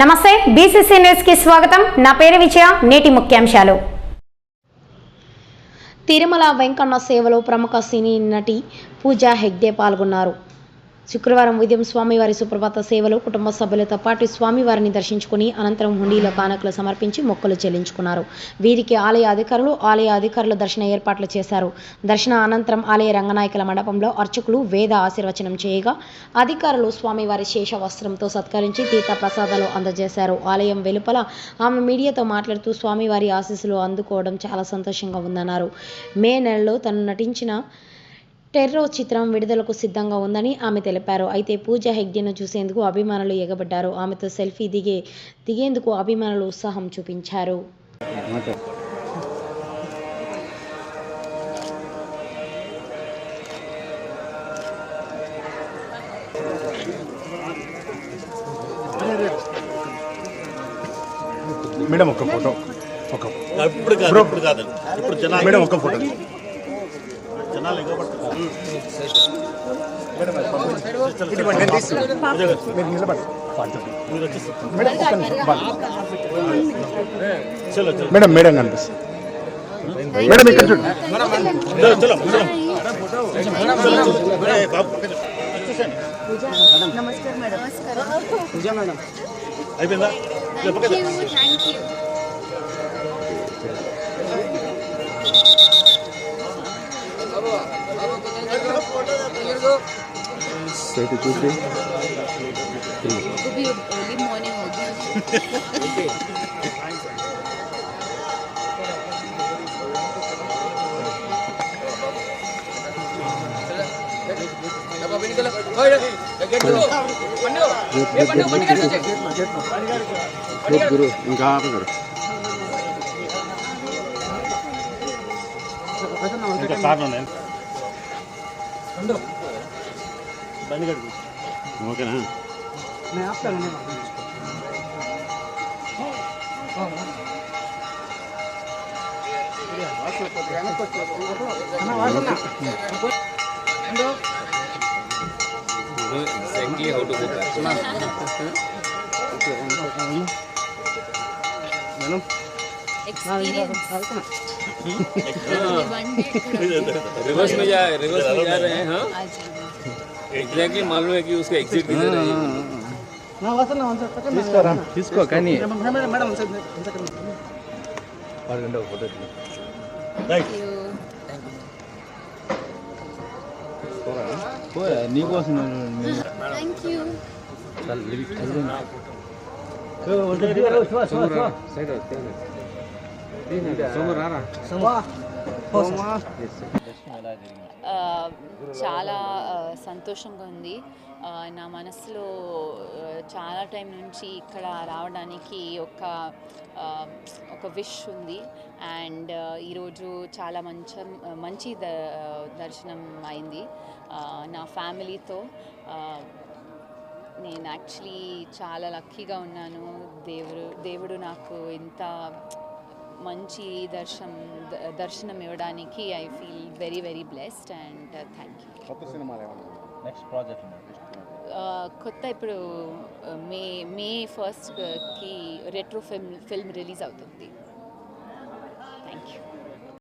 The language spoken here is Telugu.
నమస్తే బీసీసీ న్యూస్ కి స్వాగతం. నా పేరు విజయ. నేటి ముఖ్యాంశాలు. తిరుమల వెంకన్న సేవలో ప్రముఖ సినీ నటి పూజా హెగ్డే పాల్గొన్నారు. శుక్రవారం ఉదయం స్వామివారి సుప్రభాత సేవలో కుటుంబ సభ్యులతో పాటు స్వామివారిని దర్శించుకుని అనంతరం హుండీలో కానుకలు సమర్పించి మొక్కులు చెల్లించుకున్నారు. వీరికి ఆలయ అధికారులు దర్శన ఏర్పాట్లు చేశారు. దర్శన అనంతరం ఆలయ రంగనాయకుల మండపంలో అర్చకులు వేద ఆశీర్వచనం చేయగా అధికారులు స్వామివారి శేష వస్త్రంతో సత్కరించి తీర్థ ప్రసాదాలు అందజేశారు. ఆలయం వెలుపల ఆమె మీడియాతో మాట్లాడుతూ స్వామివారి ఆశీస్సులు అందుకోవడం చాలా సంతోషంగా ఉందన్నారు. మే నెలలో తను నటించిన టెర్రో చిత్రం విడుదలకు సిద్ధంగా ఉందని ఆమె తెలిపారు. అయితే పూజా హెగ్డేను చూసేందుకు అభిమానులు ఎగబడ్డారు. ఆమెతో సెల్ఫీ దిగేందుకు అభిమానులు ఉత్సాహం చూపించారు. మేడం ఒక ఫోటో ఇప్పుడు కాదు మేడం ఒక ఫోటో మేడం మేడం కనిపిస్తుంది. మేడం ఇక్కడ చూడు. అయిపోయిందా? Satu cuci. Itu भी early morning होगी. Guru, enggak apa guru. ఓకేనా? रिवर्स में जा रहे हैं. हाँ एग्जैक्टली मालूम है कि उसका एग्जिट किधर है. తీసుకో కానీ నీకోసం Thank you. చాలా సంతోషంగా ఉంది. నా మనసులో చాలా టైం నుంచి ఇక్కడ రావడానికి ఒక విష్ ఉంది. అండ్ ఈరోజు చాలా మంచి దర్శనం అయింది నా ఫ్యామిలీతో. నేను యాక్చువల్లీ చాలా లక్కీగా ఉన్నాను. దేవుడు నాకు ఇంత మంచి దర్శనం ఇవ్వడానికి I feel very very blessed and thank you. కొత్త ఇప్పుడు మే 1కి రెట్రో ఫిల్మ్ రిలీజ్ అవుతుంది.